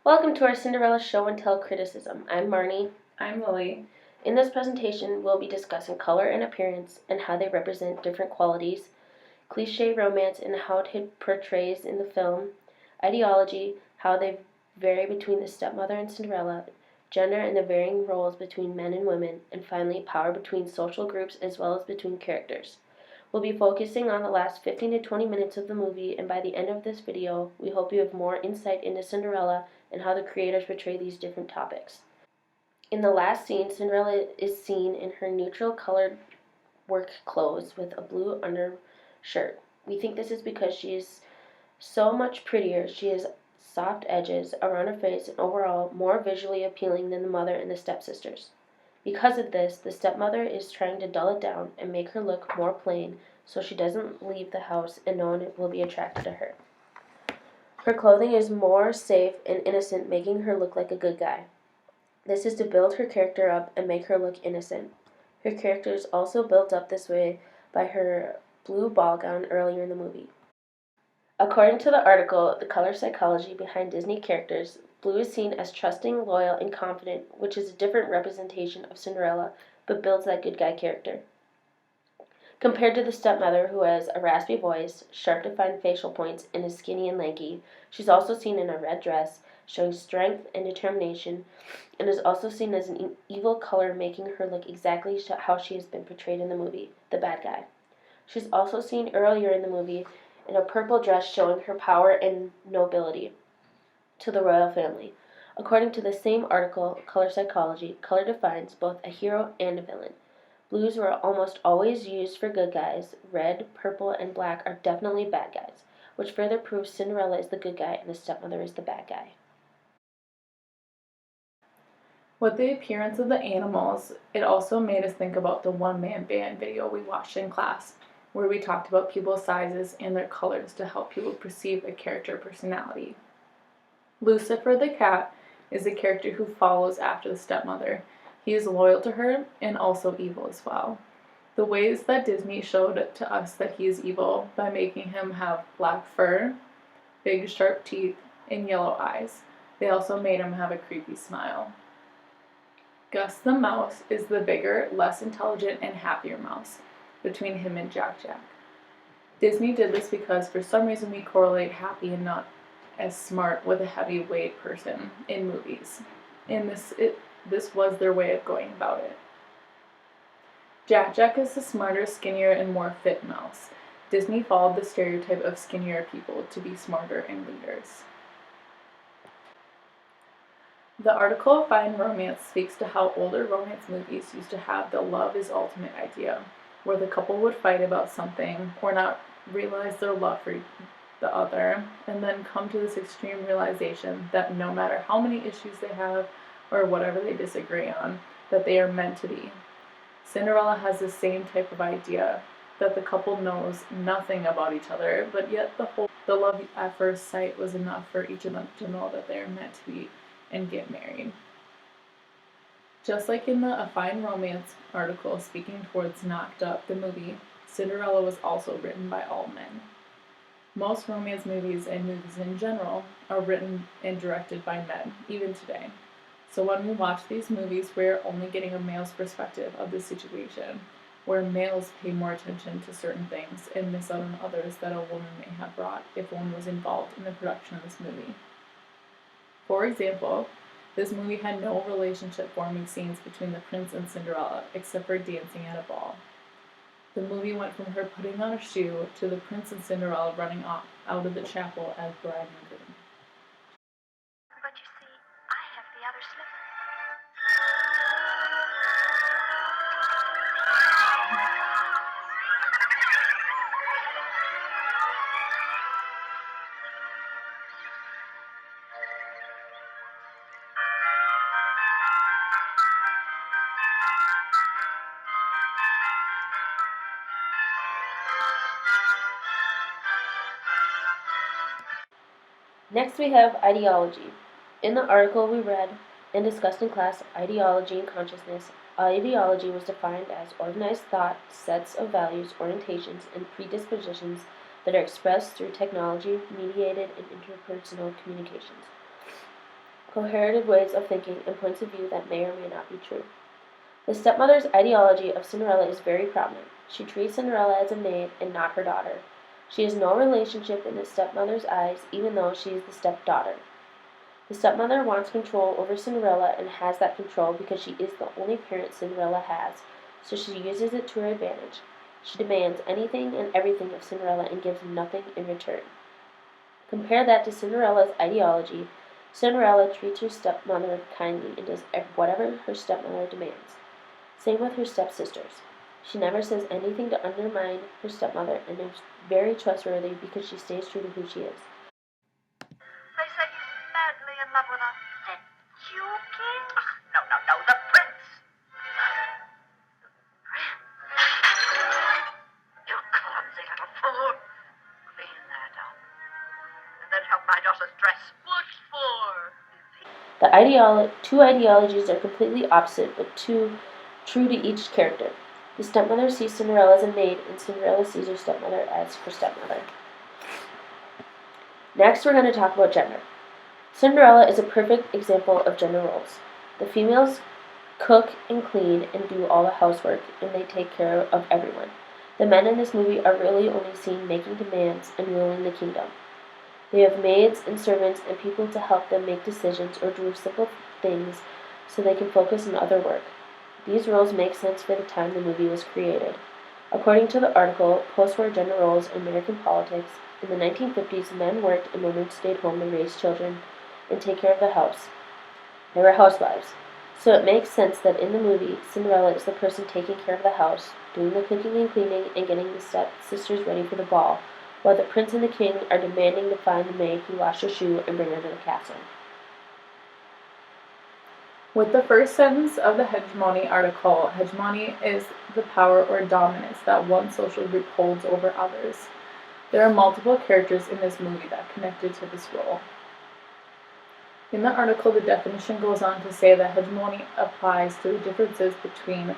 Welcome to our Cinderella Show and Tell criticism. I'm Marnie. I'm Lily. In this presentation, we'll be discussing color and appearance and how they represent different qualities, cliché romance and how it portrays in the film, ideology, how they vary between the stepmother and Cinderella, gender and the varying roles between men and women, and finally, power between social groups as well as between characters. We'll be focusing on the last 15 to 20 minutes of the movie, and by the end of this video, we hope you have more insight into Cinderella and how the creators portray these different topics. In the last scene, Cinderella is seen in her neutral colored work clothes with a blue undershirt. We think this is because she is so much prettier. She has soft edges around her face and overall more visually appealing than the mother and the stepsisters. Because of this, the stepmother is trying to dull it down and make her look more plain so she doesn't leave the house and no one will be attracted to her. Her clothing is more safe and innocent, making her look like a good guy. This is to build her character up and make her look innocent. Her character is also built up this way by her blue ball gown earlier in the movie. According to the article, The Color Psychology Behind Disney Characters, blue is seen as trusting, loyal, and confident, which is a different representation of Cinderella, but builds that good guy character. Compared to the stepmother, who has a raspy voice, sharp defined facial points, and is skinny and lanky, she's also seen in a red dress, showing strength and determination, and is also seen as an evil color, making her look exactly how she has been portrayed in the movie, the bad guy. She's also seen earlier in the movie in a purple dress, showing her power and nobility to the royal family. According to the same article, Color Psychology, color defines both a hero and a villain. Blues were almost always used for good guys. Red, purple, and black are definitely bad guys, which further proves Cinderella is the good guy and the stepmother is the bad guy. With the appearance of the animals, it also made us think about the one-man band video we watched in class, where we talked about people's sizes and their colors to help people perceive a character personality. Lucifer the cat is the character who follows after the stepmother. He is loyal to her and also evil as well. The ways that Disney showed to us that he is evil by making him have black fur, big sharp teeth, and yellow eyes. They also made him have a creepy smile. Gus the mouse is the bigger, less intelligent, and happier mouse between him and Jack Jack. Disney did this because for some reason we correlate happy and not as smart with a heavyweight person in movies. And this was their way of going about it. Jack Jack is the smarter, skinnier, and more fit mouse. Disney followed the stereotype of skinnier people to be smarter and leaders. The article Fine Romance speaks to how older romance movies used to have the love is ultimate idea, where the couple would fight about something or not realize their love for the other, and then come to this extreme realization that no matter how many issues they have or whatever they disagree on, that they are meant to be. Cinderella has the same type of idea, that the couple knows nothing about each other, but yet the love at first sight was enough for each of them to know that they are meant to be and get married. Just like in the A Fine Romance article speaking towards Knocked Up, the movie, Cinderella was also written by all men. Most romance movies and movies in general are written and directed by men, even today. So when we watch these movies, we're only getting a male's perspective of the situation, where males pay more attention to certain things and miss out on others that a woman may have brought if one was involved in the production of this movie. For example, this movie had no relationship forming scenes between the prince and Cinderella, except for dancing at a ball. The movie went from her putting on a shoe to the prince and Cinderella running out of the chapel as bride and groom. But you see, I have the other slipper. Next we have ideology. In the article we read and discussed in class, Ideology and Consciousness, ideology was defined as organized thought, sets of values, orientations, and predispositions that are expressed through technology, mediated, and interpersonal communications. co-herited ways of thinking and points of view that may or may not be true. The stepmother's ideology of Cinderella is very prominent. She treats Cinderella as a maid and not her daughter. She has no relationship in the stepmother's eyes, even though she is the stepdaughter. The stepmother wants control over Cinderella and has that control because she is the only parent Cinderella has, so she uses it to her advantage. She demands anything and everything of Cinderella and gives nothing in return. Compare that to Cinderella's ideology. Cinderella treats her stepmother kindly and does whatever her stepmother demands. Same with her stepsisters. She never says anything to undermine her stepmother and is very trustworthy because she stays true to who she is. They say he's madly in love with us. Did you, King? No, the prince. You clumsy little fool. Clean that up. And then help my daughter's dress. What for? The two ideologies are completely opposite but true to each character. The stepmother sees Cinderella as a maid and Cinderella sees her stepmother as her stepmother. Next, we're going to talk about gender. Cinderella is a perfect example of gender roles. The females cook and clean and do all the housework, and they take care of everyone. The men in this movie are really only seen making demands and ruling the kingdom. They have maids and servants and people to help them make decisions or do simple things so they can focus on other work. These roles make sense for the time the movie was created. According to the article, Post-War Gender Roles in American Politics, in the 1950s, men worked and women stayed home to raise children and take care of the house. They were housewives. So it makes sense that in the movie, Cinderella is the person taking care of the house, doing the cooking and cleaning, and getting the stepsisters ready for the ball, while the prince and the king are demanding to find the maid who lost her shoe and bring her to the castle. With the first sentence of the hegemony article, hegemony is the power or dominance that one social group holds over others. There are multiple characters in this movie that connected to this role. In the article, the definition goes on to say that hegemony applies to the differences between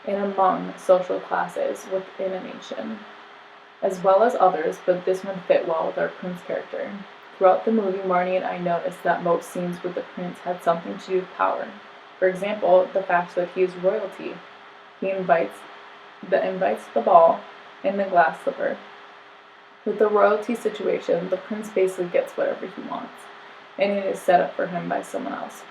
and among social classes within a nation, as well as others, but this one fit well with our prince character. Throughout the movie, Marnie and I noticed that most scenes with the prince had something to do with power. For example, the fact that he is royalty. He invites the ball in the glass slipper. With the royalty situation, the prince basically gets whatever he wants, and it is set up for him by someone else.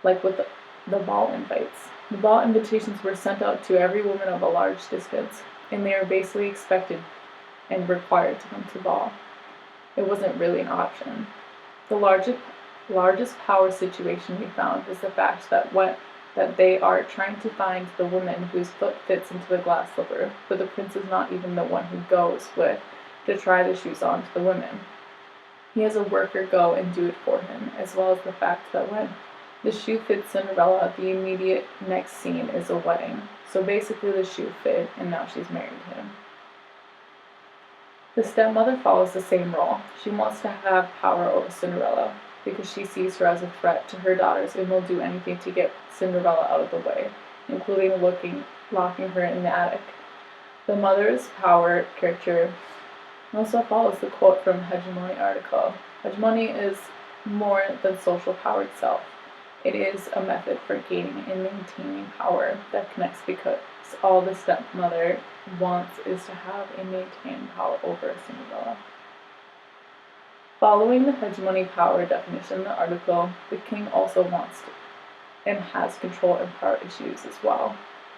Like with the ball invites. The ball invitations were sent out to every woman of a large distance, and they were basically expected and required to come to the ball. It wasn't really an option. The largest power situation we found is the fact that they are trying to find the woman whose foot fits into the glass slipper, but the prince is not even the one who goes with to try the shoes on to the women. He has a worker go and do it for him, as well as the fact that when the shoe fits Cinderella, the immediate next scene is a wedding. So basically the shoe fit, and now she's married to him. The stepmother follows the same role. She wants to have power over Cinderella because she sees her as a threat to her daughters and will do anything to get Cinderella out of the way, including locking her in the attic. The mother's power character also follows the quote from Hegemony article. Hegemony is more than social power itself. It is a method for gaining and maintaining power that connects because all the stepmother wants is to have and maintain power over Cinderella. Following the hegemony power definition in the article, the king also wants to, and has control and power issues as well.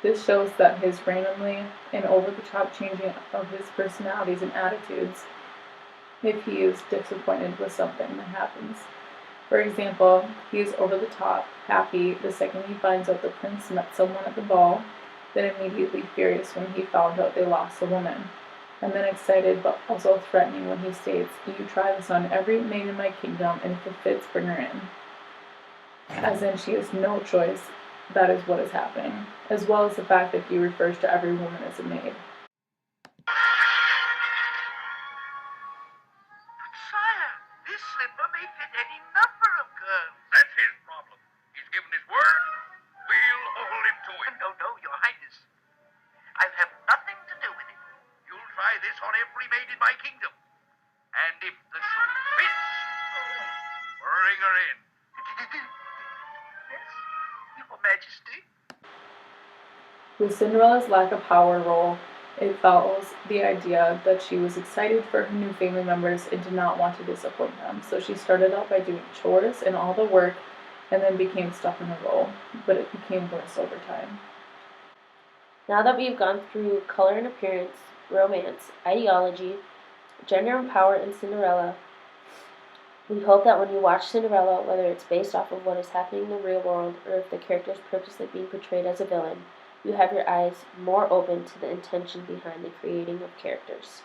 This shows that his randomly and over-the-top changing of his personalities and attitudes if he is disappointed with something that happens. For example, he is over-the-top happy the second he finds out the prince met someone at the ball, then immediately furious when he found out they lost a woman, and then excited but also threatening when he states, "You try this on every maid in my kingdom, and if it fits, bring her in." As in, she has no choice, that is what is happening, as well as the fact that he refers to every woman as a maid. But sire, this slipper may fit any number of girls. That's his problem. He's given his word. We'll hold him to it. No, your highness. I'll have nothing to do with it. You'll try this on every maid in my kingdom. And if the shoe fits, bring her in. Yes, Your Majesty. With Cinderella's lack of power role, it follows the idea that she was excited for her new family members and did not want to disappoint them. So she started out by doing chores and all the work and then became stuck in the role, but it became worse over time. Now that we've gone through color and appearance, romance, ideology, gender and power in Cinderella, we hope that when you watch Cinderella, whether it's based off of what is happening in the real world or if the character is purposely being portrayed as a villain, you have your eyes more open to the intention behind the creating of characters.